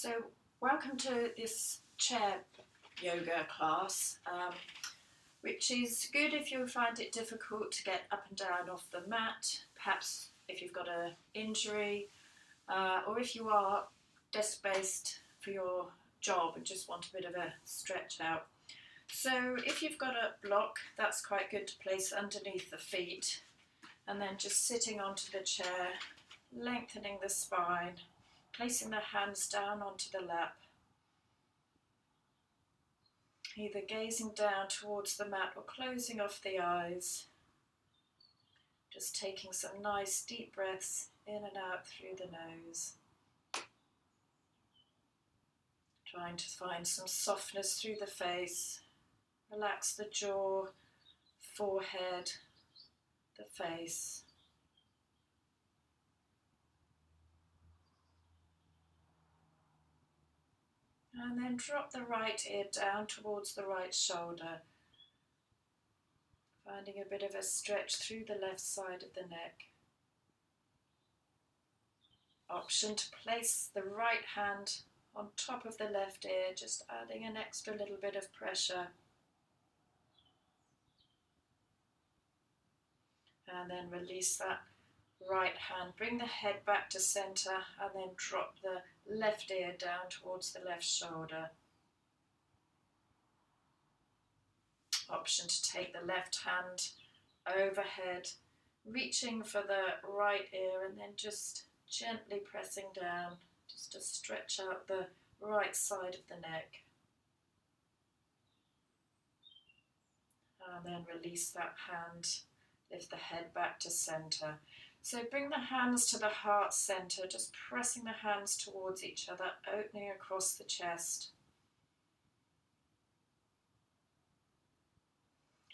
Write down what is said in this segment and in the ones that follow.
So welcome to this chair yoga class, which is good if you find it difficult to get up and down off the mat, perhaps if you've got an injury, or if you are desk-based for your job and just want a bit of a stretch out. So if you've got a block, that's quite good to place underneath the feet, and then just sitting onto the chair, lengthening the spine, placing the hands down onto the lap, either gazing down towards the mat or closing off the eyes, just taking some nice deep breaths in and out through the nose, trying to find some softness through the face, relax the jaw, forehead, the face. And then drop the right ear down towards the right shoulder, finding a bit of a stretch through the left side of the neck. Option to place the right hand on top of the left ear, just adding an extra little bit of pressure. And then release that right hand, bring the head back to center, and then drop the left ear down towards the left shoulder. Option to take the left hand overhead, reaching for the right ear, and then just gently pressing down, just to stretch out the right side of the neck. And then release that hand, lift the head back to center. So bring the hands to the heart center, just pressing the hands towards each other, opening across the chest.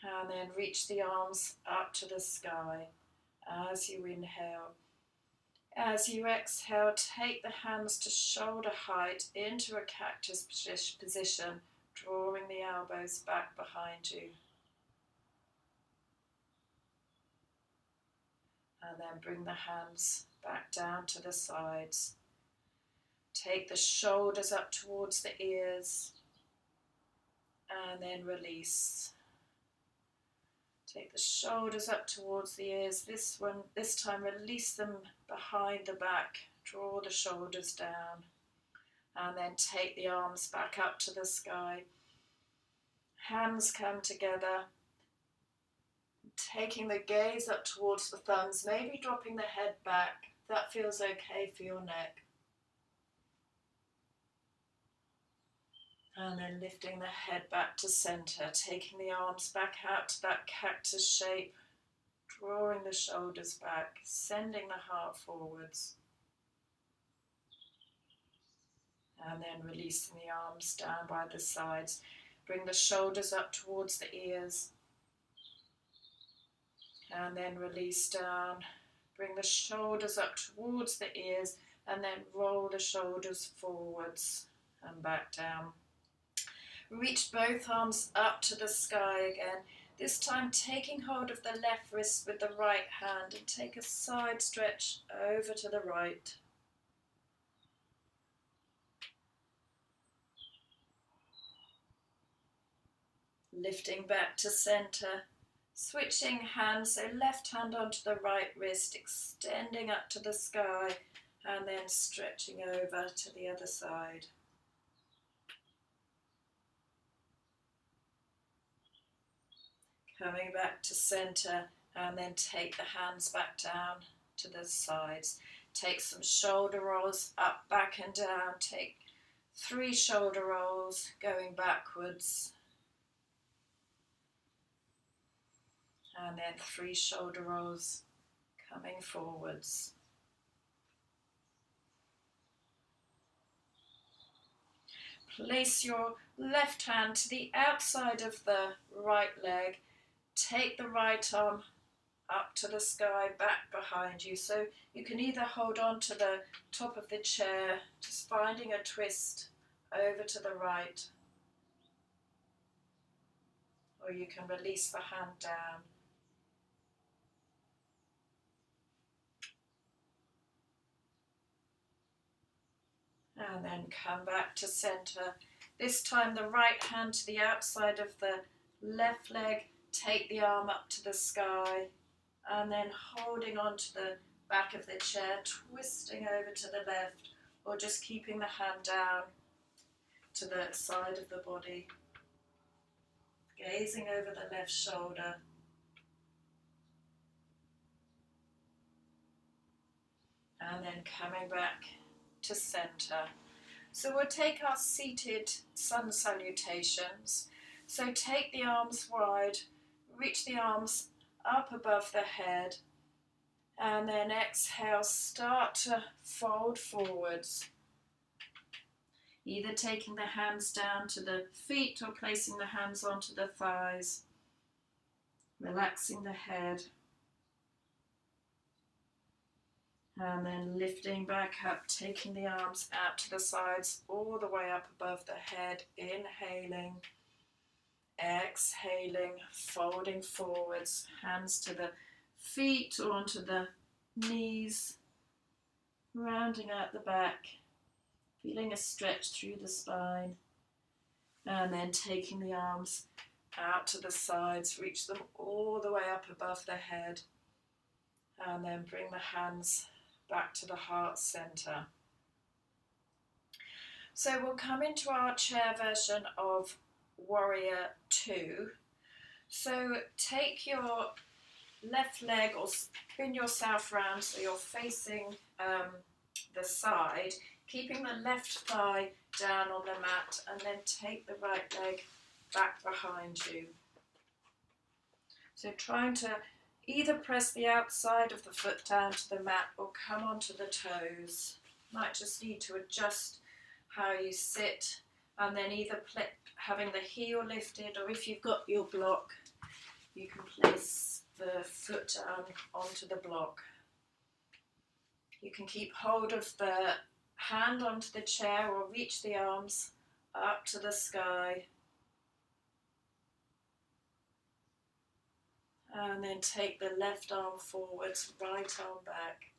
And then reach the arms up to the sky as you inhale. As you exhale, take the hands to shoulder height into a cactus position, drawing the elbows back behind you. And then bring the hands back down to the sides. Take the shoulders up towards the ears, and then release. Take the shoulders up towards the ears. This time release them behind the back. Draw the shoulders down. And then take the arms back up to the sky. Hands come together. Taking the gaze up towards the thumbs, maybe dropping the head back. That feels okay for your neck. And then lifting the head back to center, taking the arms back out to that cactus shape, drawing the shoulders back, sending the heart forwards. And then releasing the arms down by the sides. Bring the shoulders up towards the ears. And then release down. Bring the shoulders up towards the ears, and then roll the shoulders forwards and back down. Reach both arms up to the sky again, this time taking hold of the left wrist with the right hand, and take a side stretch over to the right. Lifting back to center, switching hands, so left hand onto the right wrist, extending up to the sky, and then stretching over to the other side. Coming back to center, and then take the hands back down to the sides. Take some shoulder rolls up, back and down. Take 3 shoulder rolls going backwards. And then 3 shoulder rolls coming forwards. Place your left hand to the outside of the right leg. Take the right arm up to the sky, back behind you. So you can either hold on to the top of the chair, just finding a twist over to the right, or you can release the hand down. And then come back to center. This time the right hand to the outside of the left leg, take the arm up to the sky, and then holding on to the back of the chair, twisting over to the left, or just keeping the hand down to the side of the body, gazing over the left shoulder. And then coming back to center. So we'll take our seated sun salutations. So take the arms wide, reach the arms up above the head, and then exhale, start to fold forwards. Either taking the hands down to the feet or placing the hands onto the thighs, relaxing the head. And then lifting back up, taking the arms out to the sides, all the way up above the head, inhaling, exhaling, folding forwards, hands to the feet or onto the knees, rounding out the back, feeling a stretch through the spine, and then taking the arms out to the sides, reach them all the way up above the head, and then bring the hands back to the heart center. So we'll come into our chair version of Warrior 2. So take your left leg or spin yourself round so you're facing the side, keeping the left thigh down on the mat, and then take the right leg back behind you. So trying to either press the outside of the foot down to the mat or come onto the toes. Might just need to adjust how you sit, and then either having the heel lifted, or if you've got your block, you can place the foot down onto the block. You can keep hold of the hand onto the chair or reach the arms up to the sky. And then take the left arm forwards, right arm back.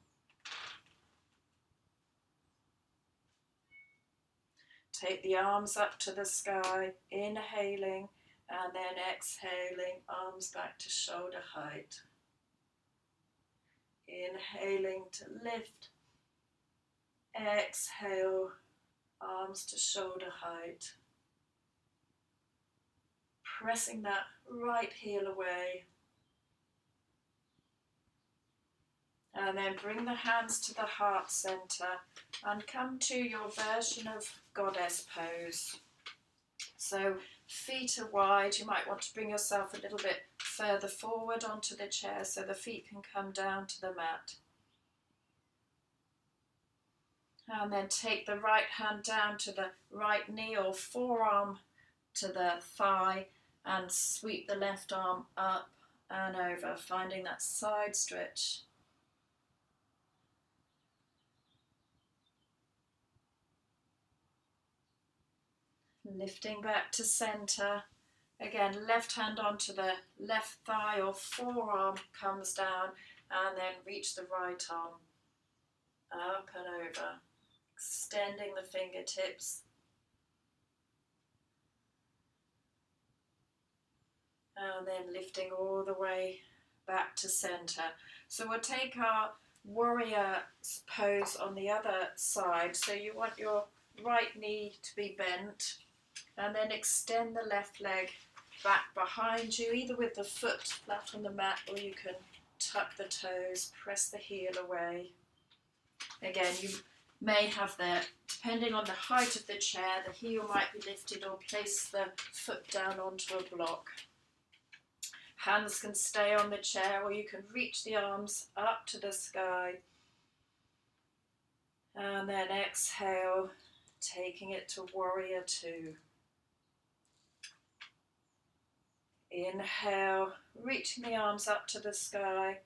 Take the arms up to the sky, inhaling, and then exhaling, arms back to shoulder height. Inhaling to lift, exhale, arms to shoulder height. Pressing that right heel away. And then bring the hands to the heart center and come to your version of goddess pose. So feet are wide. You might want to bring yourself a little bit further forward onto the chair so the feet can come down to the mat. And then take the right hand down to the right knee or forearm to the thigh and sweep the left arm up and over, finding that side stretch. Lifting back to center. Again, left hand onto the left thigh or forearm comes down, and then reach the right arm up and over, extending the fingertips. And then lifting all the way back to center. So we'll take our warrior pose on the other side. So you want your right knee to be bent, and then extend the left leg back behind you, either with the foot flat on the mat, or you can tuck the toes, press the heel away. Again, you may have depending on the height of the chair, the heel might be lifted or place the foot down onto a block. Hands can stay on the chair, or you can reach the arms up to the sky. And then exhale, taking it to Warrior 2. Inhale, reaching the arms up to the sky.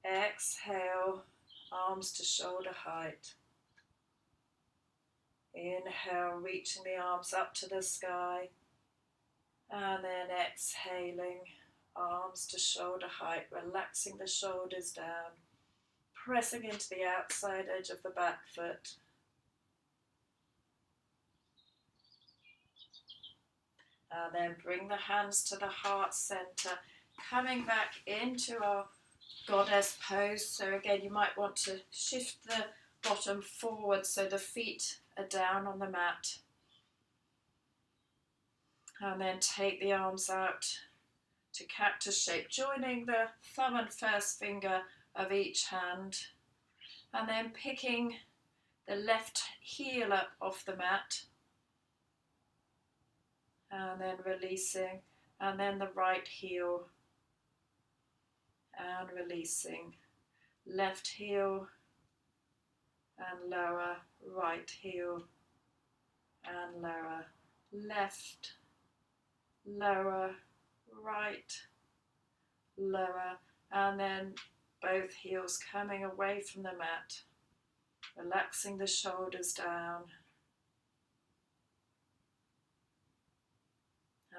Exhale, arms to shoulder height. Inhale, reaching the arms up to the sky. And then exhaling, arms to shoulder height, relaxing the shoulders down, pressing into the outside edge of the back foot. And then bring the hands to the heart center, coming back into our goddess pose. So again, you might want to shift the bottom forward so the feet are down on the mat. And then take the arms out to cactus shape, joining the thumb and first finger of each hand. And then picking the left heel up off the mat. And then releasing. And then the right heel. And releasing. Left heel and lower. Right heel and lower. Left, lower, right, lower. And then both heels coming away from the mat. Relaxing the shoulders down.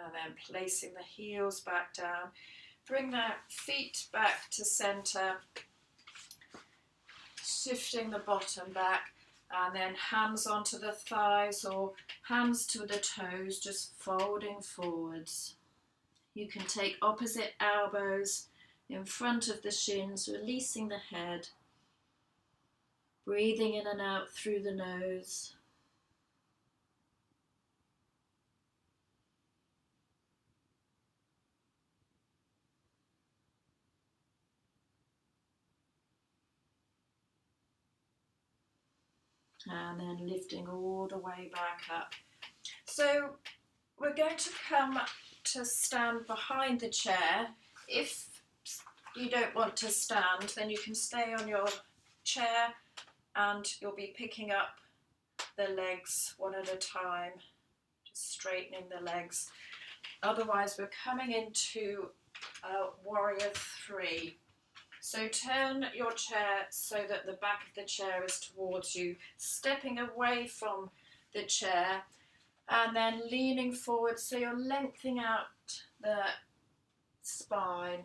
And then placing the heels back down. Bring the feet back to center. Shifting the bottom back. And then hands onto the thighs or hands to the toes, just folding forwards. You can take opposite elbows in front of the shins, releasing the head. Breathing in and out through the nose. And then lifting all the way back up. So we're going to come to stand behind the chair. If you don't want to stand, then you can stay on your chair and you'll be picking up the legs one at a time, just straightening the legs. Otherwise, we're coming into warrior 3. So turn your chair so that the back of the chair is towards you, stepping away from the chair and then leaning forward so you're lengthening out the spine,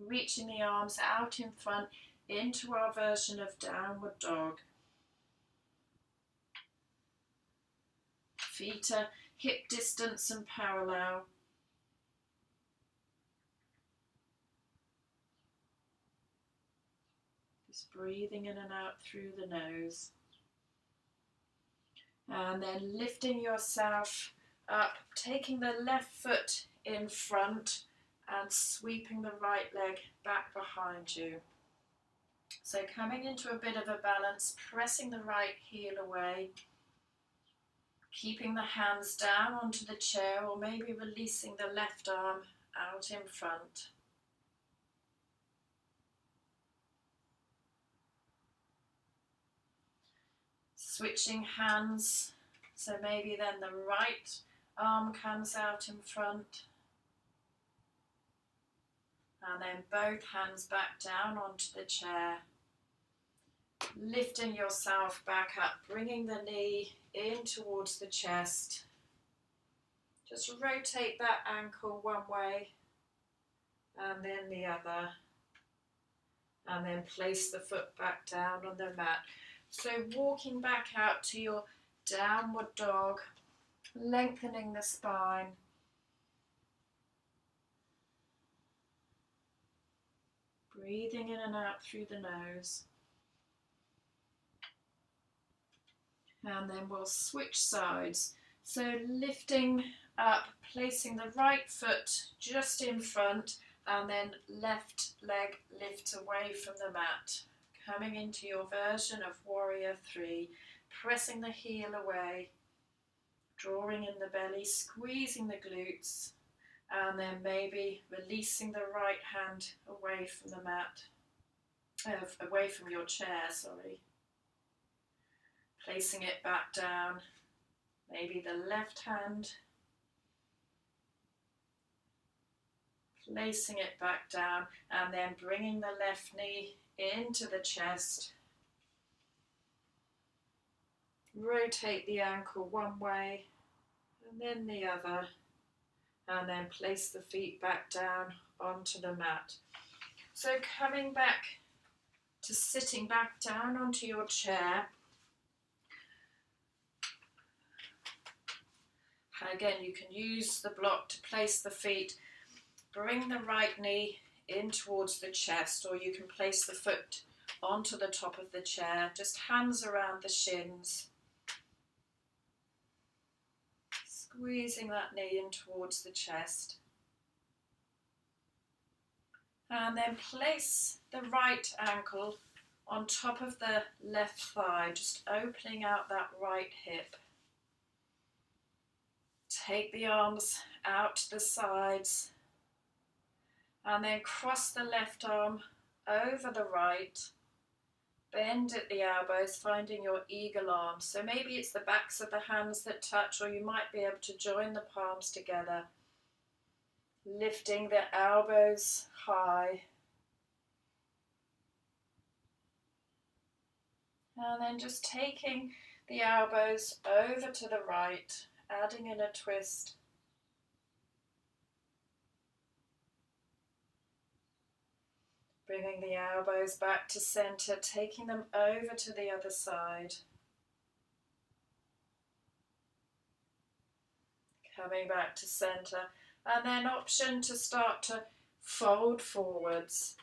reaching the arms out in front into our version of downward dog. Feet are hip distance and parallel. Just breathing in and out through the nose. And then lifting yourself up, taking the left foot in front and sweeping the right leg back behind you. So coming into a bit of a balance, pressing the right heel away, keeping the hands down onto the chair or maybe releasing the left arm out in front. Switching hands, so maybe then the right arm comes out in front. And then both hands back down onto the chair. Lifting yourself back up, bringing the knee in towards the chest. Just rotate that ankle one way and then the other. And then place the foot back down on the mat. So walking back out to your downward dog, lengthening the spine. Breathing in and out through the nose. And then we'll switch sides. So lifting up, placing the right foot just in front and then left leg lift away from the mat. Coming into your version of warrior 3, pressing the heel away, drawing in the belly, squeezing the glutes, and then maybe releasing the right hand away from the mat, away from your chair, sorry. Placing it back down, maybe the left hand, placing it back down, and then bringing the left knee into the chest. Rotate the ankle one way and then the other, and then place the feet back down onto the mat. So coming back to sitting back down onto your chair, again, you can use the block to place the feet. Bring the right knee in towards the chest, or you can place the foot onto the top of the chair, just hands around the shins. Squeezing that knee in towards the chest. And then place the right ankle on top of the left thigh, just opening out that right hip. Take the arms out to the sides and then cross the left arm over the right. Bend at the elbows, finding your eagle arm. So maybe it's the backs of the hands that touch, or you might be able to join the palms together. Lifting the elbows high. And then just taking the elbows over to the right, adding in a twist. Bringing the elbows back to center, taking them over to the other side. Coming back to center, and then option to start to fold forwards.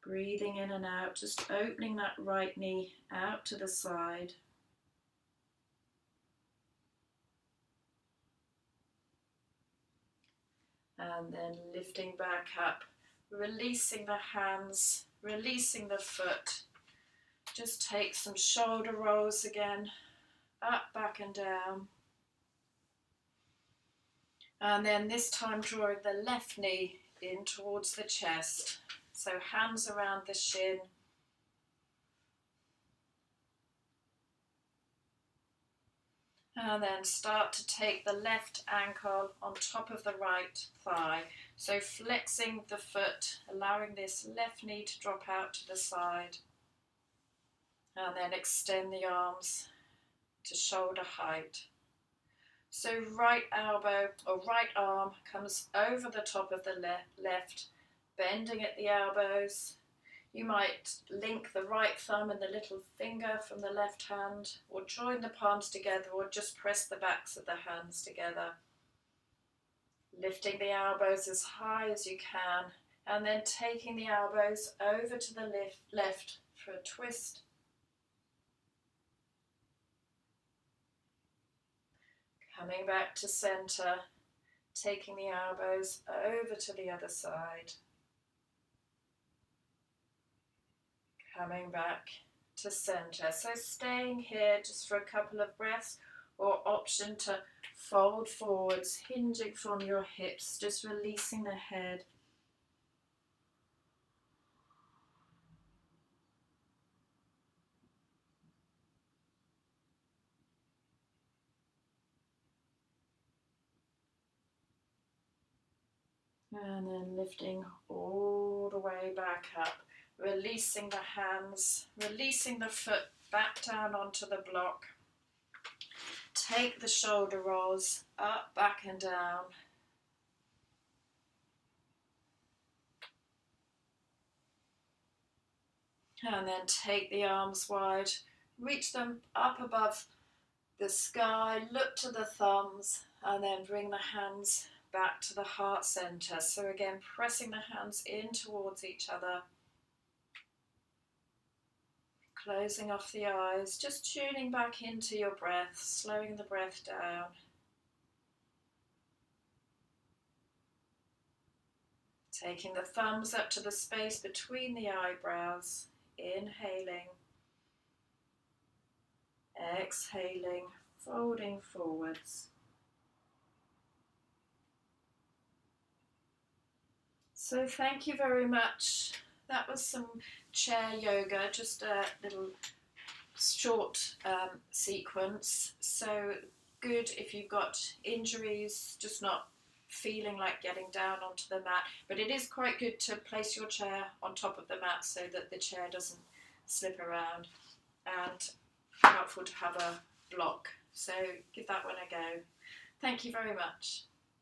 Breathing in and out, just opening that right knee out to the side. And then lifting back up, releasing the hands, releasing the foot. Just take some shoulder rolls again, up, back and down. And then this time drawing the left knee in towards the chest. So hands around the shin. And then start to take the left ankle on top of the right thigh. So flexing the foot, allowing this left knee to drop out to the side. And then extend the arms to shoulder height. So right elbow or right arm comes over the top of the left, bending at the elbows. You might link the right thumb and the little finger from the left hand, or join the palms together, or just press the backs of the hands together. Lifting the elbows as high as you can, and then taking the elbows over to the left for a twist. Coming back to center, taking the elbows over to the other side. Coming back to center. So staying here just for a couple of breaths, or option to fold forwards, hinging from your hips, just releasing the head. And then lifting all the way back up. Releasing the hands, releasing the foot back down onto the block. Take the shoulder rolls up, back and down. And then take the arms wide, reach them up above the sky, look to the thumbs, and then bring the hands back to the heart center. So again, pressing the hands in towards each other. Closing off the eyes, just tuning back into your breath, slowing the breath down. Taking the thumbs up to the space between the eyebrows, inhaling, exhaling, folding forwards. So thank you very much. That was some chair yoga, just a little short sequence. So good if you've got injuries, just not feeling like getting down onto the mat. But it is quite good to place your chair on top of the mat so that the chair doesn't slip around. And helpful to have a block. So give that one a go. Thank you very much.